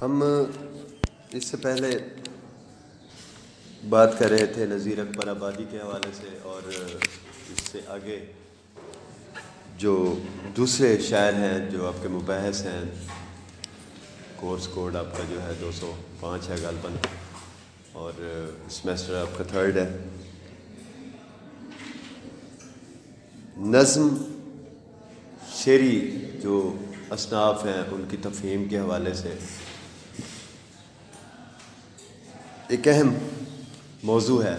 ہم اس سے پہلے بات کر رہے تھے نذیر اکبر آبادی کے حوالے سے، اور اس سے آگے جو دوسرے شاعر ہیں جو آپ کے مباحث ہیں، کورس کوڈ آپ کا جو ہے 205 ہے غالباً، اور سمیسٹر آپ کا 3rd ہے۔ نظم شعری جو اصناف ہیں ان کی تفہیم کے حوالے سے ایک اہم موضوع ہے،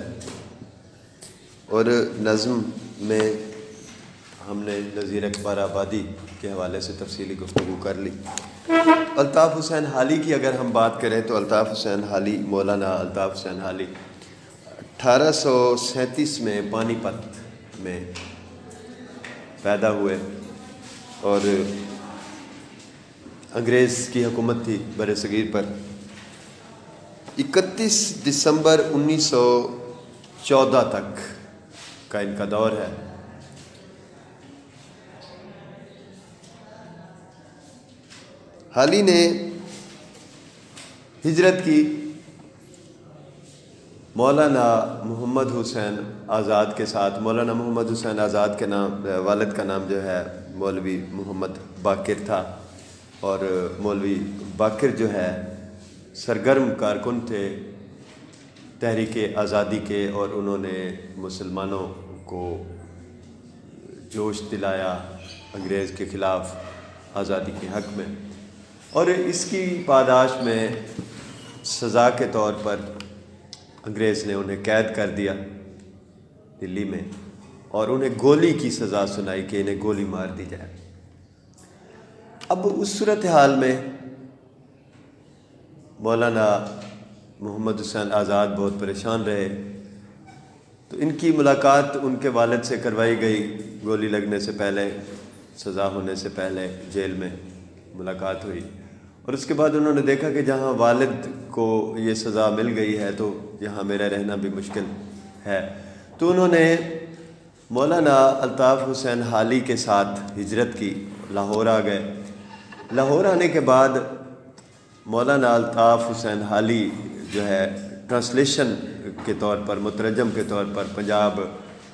اور نظم میں ہم نے نذیر اکبر آبادی کے حوالے سے تفصیلی گفتگو کر لی۔ الطاف حسین حالی کی اگر ہم بات کریں تو الطاف حسین حالی، مولانا الطاف حسین حالی 1837 میں پانی پت میں پیدا ہوئے، اور انگریز کی حکومت تھی بر صغیر پر۔ 31 دسمبر 1914 تک کا ان کا دور ہے۔ حالی نے ہجرت کی مولانا محمد حسین آزاد کے ساتھ۔ مولانا محمد حسین آزاد کے نام، والد کا نام جو ہے مولوی محمد باقر تھا، اور مولوی باقر جو ہے سرگرم کارکن تھے تحریک آزادی کے، اور انہوں نے مسلمانوں کو جوش دلایا انگریز کے خلاف آزادی کے حق میں، اور اس کی پاداش میں سزا کے طور پر انگریز نے انہیں قید کر دیا دلی میں، اور انہیں گولی کی سزا سنائی کہ انہیں گولی مار دی جائے۔ اب اس صورتحال میں مولانا محمد حسین آزاد بہت پریشان رہے، تو ان کی ملاقات ان کے والد سے کروائی گئی گولی لگنے سے پہلے، سزا ہونے سے پہلے جیل میں ملاقات ہوئی، اور اس کے بعد انہوں نے دیکھا کہ جہاں والد کو یہ سزا مل گئی ہے تو یہاں میرا رہنا بھی مشکل ہے، تو انہوں نے مولانا الطاف حسین حالی کے ساتھ ہجرت کی، لاہور آ گئے۔ لاہور آنے کے بعد مولانا الطاف حسین حالی جو ہے ٹرانسلیشن کے طور پر، مترجم کے طور پر Punjab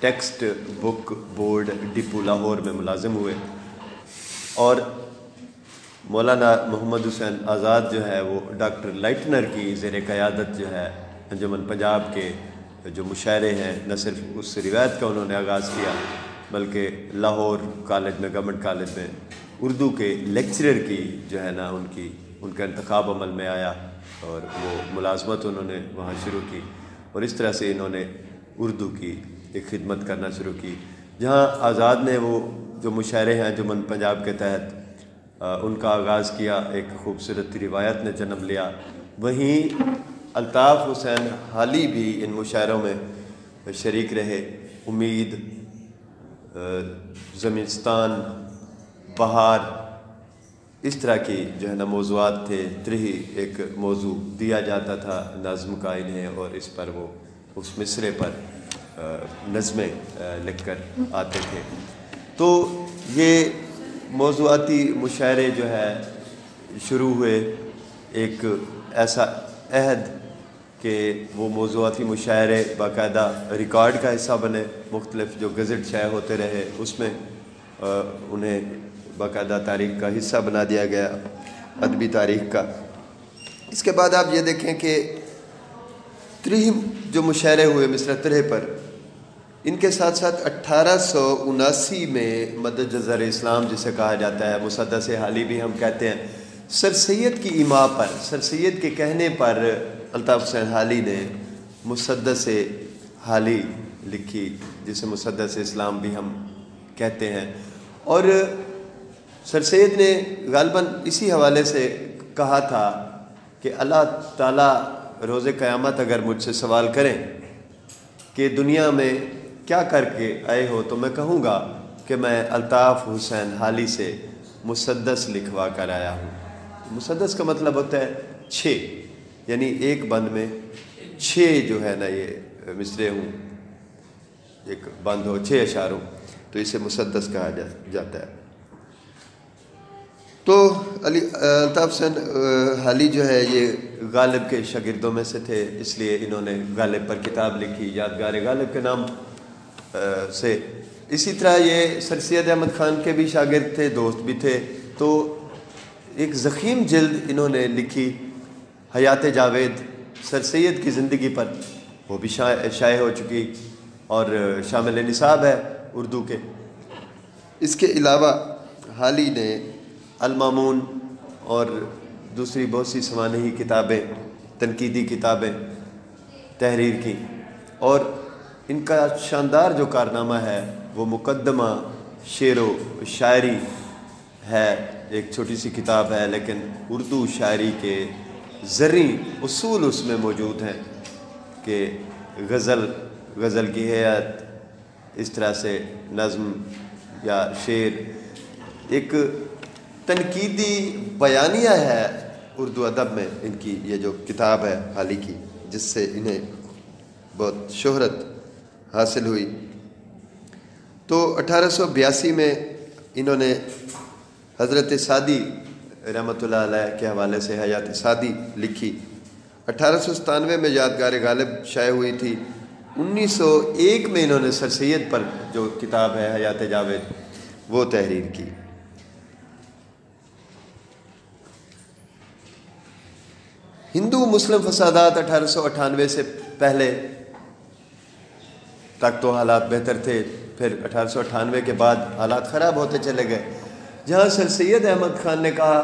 text book board depot Lahore میں ملازم ہوئے، اور مولانا محمد حسین آزاد جو ہے وہ ڈاکٹر لائٹنر کی زیر قیادت جو ہے انجمن پنجاب کے جو مشاعرے ہیں، نہ صرف اس روایت کا انہوں نے آغاز کیا بلکہ لاہور کالج میں، گورنمنٹ کالج میں اردو کے لیکچرر کی جو ہے نا ان کا انتخاب عمل میں آیا، اور وہ ملازمت انہوں نے وہاں شروع کی، اور اس طرح سے انہوں نے اردو کی ایک خدمت کرنا شروع کی۔ جہاں آزاد نے وہ جو مشاعرے ہیں انجمن پنجاب کے تحت ان کا آغاز کیا، ایک خوبصورت روایت نے جنم لیا، وہیں الطاف حسین حالی بھی ان مشاعروں میں شریک رہے۔ امید، زمستان، بہار، اس طرح کی جو ہے نا موضوعات تھے۔ ترہی ایک موضوع دیا جاتا تھا نظم کا انہیں، اور اس پر وہ اس مصرے پر نظمیں لکھ کر آتے تھے۔ تو یہ موضوعاتی مشاعرے جو ہے شروع ہوئے، ایک ایسا عہد کہ وہ موضوعاتی مشاعرے باقاعدہ ریکارڈ کا حصہ بنے، مختلف جو گزٹ شائع ہوتے رہے اس میں انہیں باقاعدہ تاریخ کا حصہ بنا دیا گیا، ادبی تاریخ کا۔ اس کے بعد آپ یہ دیکھیں کہ 30 جو مشاعرے ہوئے مصرع 30 پر، ان کے ساتھ ساتھ 1879 میں مدد جزر اسلام جسے کہا جاتا ہے، مسدس حالی بھی ہم کہتے ہیں، سر سید کی ایما پر، سر سید کے کہنے پر الطاف حسین حالی نے مسدس حالی لکھی، جسے مسدس اسلام بھی ہم کہتے ہیں، اور سر سید نے غالباً اسی حوالے سے کہا تھا کہ اللہ تعالیٰ روز قیامت اگر مجھ سے سوال کریں کہ دنیا میں کیا کر کے آئے ہو، تو میں کہوں گا کہ میں الطاف حسین حالی سے مسدس لکھوا کر آیا ہوں۔ مسدس کا مطلب ہوتا ہے 6، یعنی ایک بند میں 6 جو ہے نا یہ مصرے ہوں، ایک بند ہو 6 اشعار ہوں، تو اسے مسدس کہا جاتا ہے۔ تو الطاف حسین حالی جو ہے یہ غالب کے شاگردوں میں سے تھے، اس لیے انہوں نے غالب پر کتاب لکھی یادگار غالب کے نام سے۔ اسی طرح یہ سر سید احمد خان کے بھی شاگرد تھے، دوست بھی تھے، تو ایک ضخیم جلد انہوں نے لکھی حیات جاوید سر سید کی زندگی پر، وہ بھی شائع ہو چکی اور شامل نصاب ہے اردو کے۔ اس کے علاوہ حالی نے المامون اور دوسری بہت سی سوانحی کتابیں، تنقیدی کتابیں تحریر کی، اور ان کا شاندار جو کارنامہ ہے وہ مقدمہ شعر و شاعری ہے، ایک چھوٹی سی کتاب ہے لیکن اردو شاعری کے زرعی اصول اس میں موجود ہیں کہ غزل کی ہیئت، اس طرح سے نظم یا شعر، ایک تنقیدی بیانیہ ہے اردو ادب میں ان کی یہ جو کتاب ہے حالی کی، جس سے انہیں بہت شہرت حاصل ہوئی۔ تو 1882 میں انہوں نے حضرت سعدی رحمۃ اللہ علیہ کے حوالے سے حیات سعدی لکھی۔ 1897 میں یادگار غالب شائع ہوئی تھی۔ 1901 میں انہوں نے سر سید پر جو کتاب ہے حیات جاوید وہ تحریر کی۔ ہندو مسلم فسادات 1898 سے پہلے تک تو حالات بہتر تھے، پھر 1898 کے بعد حالات خراب ہوتے چلے گئے، جہاں سر سید احمد خان نے کہا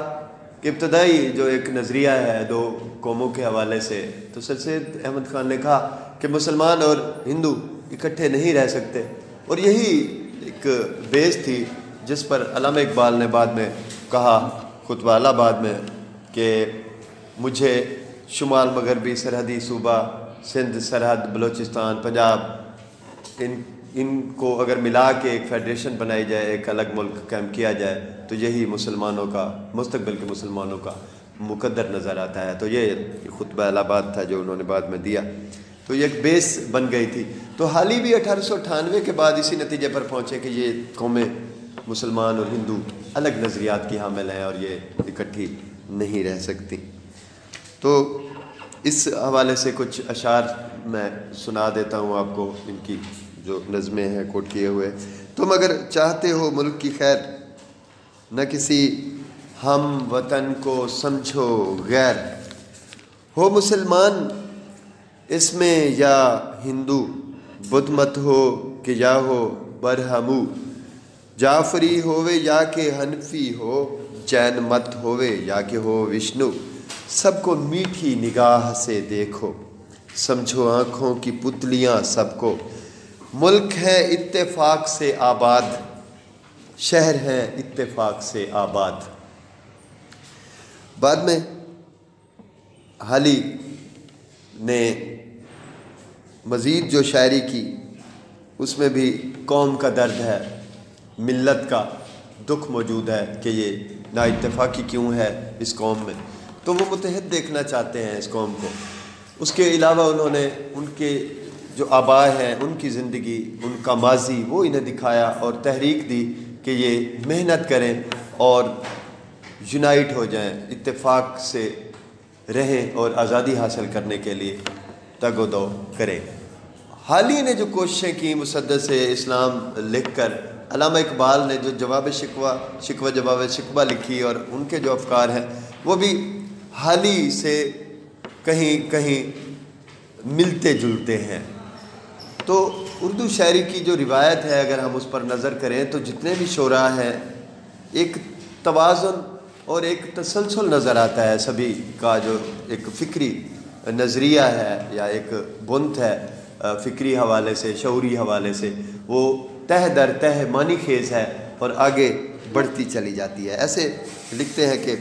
کہ ابتدائی جو ایک نظریہ ہے دو قوموں کے حوالے سے، تو سر سید احمد خان نے کہا کہ مسلمان اور ہندو اکٹھے نہیں رہ سکتے، اور یہی ایک بیس تھی جس پر علامہ اقبال نے بعد میں کہا خطبہ الہ آباد میں کہ مجھے شمال مغربی سرحدی صوبہ سندھ، سرحد بلوچستان، پنجاب، ان کو اگر ملا کے ایک فیڈریشن بنائی جائے، ایک الگ ملک قائم کیا جائے، تو یہی مسلمانوں کا مستقبل کے مسلمانوں کا مقدر نظر آتا ہے۔ تو یہ خطبہ الہ آباد تھا جو انہوں نے بعد میں دیا، تو یہ ایک بیس بن گئی تھی۔ تو حالی بھی 1898 کے بعد اسی نتیجے پر پہنچے کہ یہ قومیں مسلمان اور ہندو الگ نظریات کی حامل ہیں اور یہ اکٹھی نہیں رہ سکتی۔ تو اس حوالے سے کچھ اشعار میں سنا دیتا ہوں آپ کو، ان کی جو نظمیں ہیں کوٹ کیے ہوئے۔ تم اگر چاہتے ہو ملک کی خیر، نہ کسی ہم وطن کو سمجھو غیر، ہو مسلمان اس میں یا ہندو، بدھ مت ہو کہ یا ہو برہمو، جعفری ہووے یا کہ حنفی ہو، جین مت ہووے یا کہ ہو وشنو، سب کو میٹھی نگاہ سے دیکھو، سمجھو آنکھوں کی پتلیاں سب کو، ملک ہے اتفاق سے آباد، شہر ہے اتفاق سے آباد۔ بعد میں حالی نے مزید جو شاعری کی اس میں بھی قوم کا درد ہے، ملت کا دکھ موجود ہے کہ یہ نا اتفاقی کیوں ہے اس قوم میں، تو وہ متحد دیکھنا چاہتے ہیں اس قوم کو۔ اس کے علاوہ انہوں نے ان کے جو آباء ہیں ان کی زندگی، ان کا ماضی، وہ انہیں دکھایا اور تحریک دی کہ یہ محنت کریں اور یونائٹ ہو جائیں، اتفاق سے رہیں اور آزادی حاصل کرنے کے لیے تگ و دو کریں۔ حالی نے جو کوششیں کی مسدس اسلام لکھ کر، علامہ اقبال نے جو شکوہ جواب شکوہ لکھی اور ان کے جو افکار ہیں وہ بھی حالی سے کہیں کہیں ملتے جلتے ہیں۔ تو اردو شاعری کی جو روایت ہے اگر ہم اس پر نظر کریں تو جتنے بھی شعراء ہیں ایک توازن اور ایک تسلسل نظر آتا ہے، سبھی کا جو ایک فکری نظریہ ہے یا ایک بنت ہے فکری حوالے سے، شعوری حوالے سے، وہ تہ در تہ معنی خیز ہے اور آگے بڑھتی چلی جاتی ہے۔ ایسے لکھتے ہیں کہ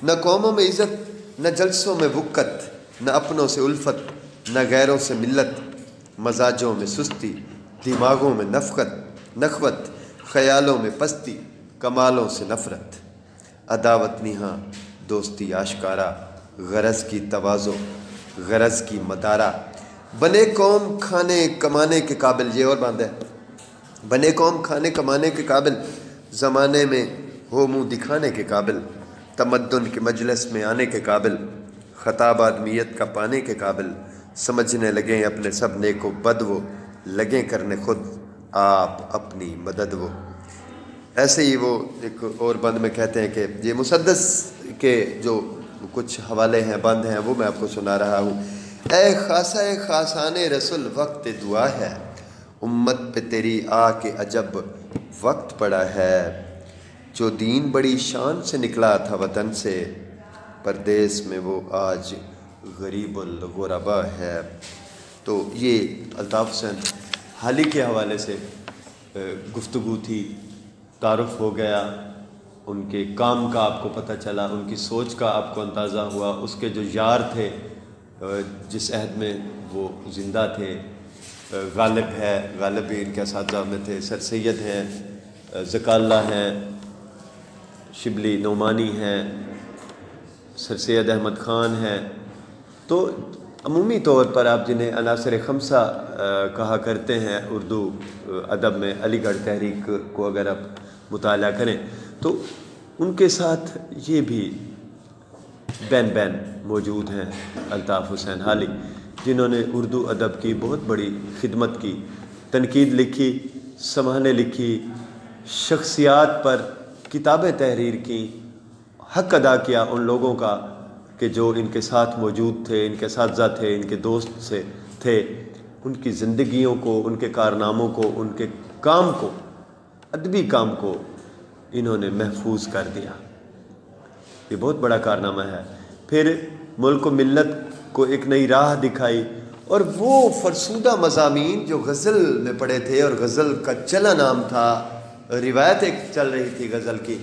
نہ قوموں میں عزت، نہ جلسوں میں وقت، نہ اپنوں سے الفت، نہ غیروں سے ملت، مزاجوں میں سستی، دماغوں میں نخوت، خیالوں میں پستی، کمالوں سے نفرت، عداوت نہاں دوستی آشکارا، غرض کی تواضع غرض کی مدارا، بنے قوم کھانے کمانے کے قابل، یہ اور باندھ ہے، بنے قوم کھانے کمانے کے قابل، زمانے میں ہو منہ دکھانے کے قابل، تمدن کے مجلس میں آنے کے قابل، خطاب آدمیت کا پانے کے قابل، سمجھنے لگیں اپنے سب نیک و بد وہ، لگیں کرنے خود آپ اپنی مدد وہ۔ ایسے ہی وہ ایک اور بند میں کہتے ہیں کہ یہ مسدس کے جو کچھ حوالے ہیں، بند ہیں، وہ میں آپ کو سنا رہا ہوں۔ اے خاصہ خاصان رسول وقت دعا ہے، امت پہ تیری آ کے عجب وقت پڑا ہے، جو دین بڑی شان سے نکلا تھا وطن سے، پردیس میں وہ آج غریب الغربا ہے۔ تو یہ الطاف حسین حالی کے حوالے سے گفتگو تھی، تعارف ہو گیا، ان کے کام کا آپ کو پتہ چلا، ان کی سوچ کا آپ کو اندازہ ہوا، اس کے جو یار تھے جس عہد میں وہ زندہ تھے، غالب ہے، غالب بھی ان کے اساتذہ میں تھے، سر سید ہیں، ذکا اللہ ہیں، شبلی نعمانی ہیں، سر سید احمد خان ہیں۔ تو عمومی طور پر آپ جنہیں عناصر خمسہ کہا کرتے ہیں اردو ادب میں، علی گڑھ تحریک کو اگر آپ مطالعہ کریں تو ان کے ساتھ یہ بھی بین بین موجود ہیں الطاف حسین حالی، جنہوں نے اردو ادب کی بہت بڑی خدمت کی، تنقید لکھی، سمانے لکھی، شخصیات پر کتابیں تحریر کی، حق ادا کیا ان لوگوں کا کہ جو ان کے ساتھ موجود تھے، ان کے اساتذہ تھے، ان کے دوست سے تھے، ان کی زندگیوں کو، ان کے کارناموں کو، ان کے کام کو، ادبی کام کو انہوں نے محفوظ کر دیا۔ یہ بہت بڑا کارنامہ ہے۔ پھر ملک و ملت کو ایک نئی راہ دکھائی، اور وہ فرسودہ مضامین جو غزل میں پڑے تھے، اور غزل کا چلن عام تھا، روایت ایک چل رہی تھی غزل کی،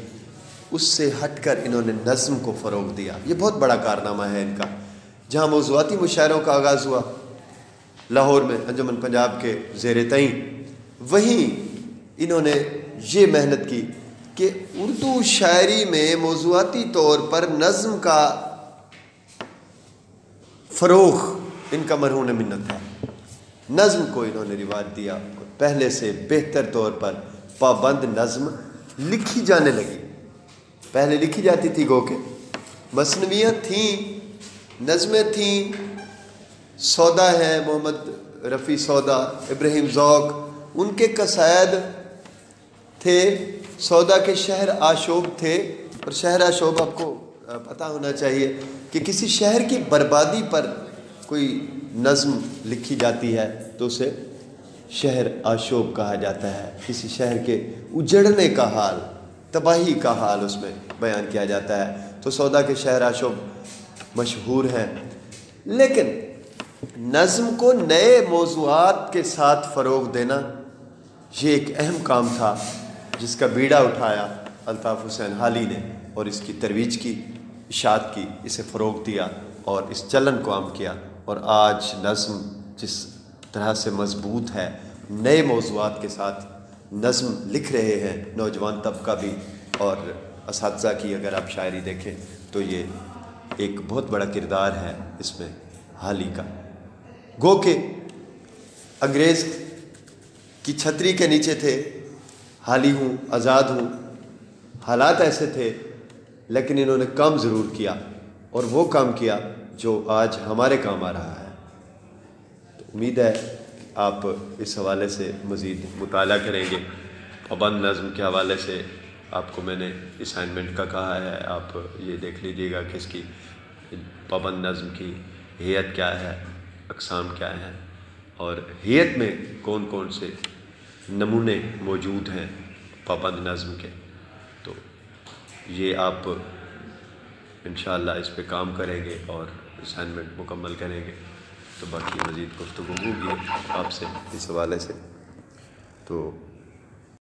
اس سے ہٹ کر انہوں نے نظم کو فروغ دیا۔ یہ بہت بڑا کارنامہ ہے ان کا۔ جہاں موضوعاتی مشاعروں کا آغاز ہوا لاہور میں انجمن پنجاب کے زیر تعین، وہیں انہوں نے یہ محنت کی کہ اردو شاعری میں موضوعاتی طور پر نظم کا فروغ ان کا مرہون منت ہے۔ نظم کو انہوں نے رواج دیا، پہلے سے بہتر طور پر پابند نظم لکھی جانے لگی۔ پہلے لکھی جاتی تھی گو کہ مثنویاں تھیں، نظمیں تھیں، سودا ہیں، محمد رفیع سودا، ابراہیم ذوق، ان کے قصائد تھے، سودا کے شہر آشوب تھے۔ اور شہر آشوب آپ کو پتہ ہونا چاہیے کہ کسی شہر کی بربادی پر کوئی نظم لکھی جاتی ہے تو اسے شہر آشوب کہا جاتا ہے۔ کسی شہر کے اجڑنے کا حال، تباہی کا حال اس میں بیان کیا جاتا ہے، تو سودا کے شہر آشوب مشہور ہیں۔ لیکن نظم کو نئے موضوعات کے ساتھ فروغ دینا یہ ایک اہم کام تھا، جس کا بیڑا اٹھایا الطاف حسین حالی نے، اور اس کی ترویج کی، اشاعت کی، اسے فروغ دیا اور اس چلن کو عام کیا۔ اور آج نظم جس طرح سے مضبوط ہے، نئے موضوعات کے ساتھ نظم لکھ رہے ہیں نوجوان طبقہ بھی، اور اساتذہ کی اگر آپ شاعری دیکھیں تو یہ ایک بہت بڑا کردار ہے اس میں حالی کا۔ گو کہ انگریز کی چھتری کے نیچے تھے، حالی ہوں، آزاد ہوں، حالات ایسے تھے، لیکن انہوں نے کام ضرور کیا، اور وہ کام کیا جو آج ہمارے کام آ رہا ہے۔ تو امید ہے کہ آپ اس حوالے سے مزید مطالعہ کریں گے۔ پابند نظم کے حوالے سے آپ کو میں نے اسائنمنٹ کا کہا ہے، آپ یہ دیکھ لیجئے گا کہ اس کی پابند نظم کی ہیئت کیا ہے، اقسام کیا ہیں، اور ہیئت میں کون کون سے نمونے موجود ہیں پابند نظم کے۔ تو یہ آپ انشاءاللہ اس پہ کام کریں گے اور اسائنمنٹ مکمل کریں گے تو باقی مزید گفتگو ہوگی آپ سے اس حوالے سے۔ تو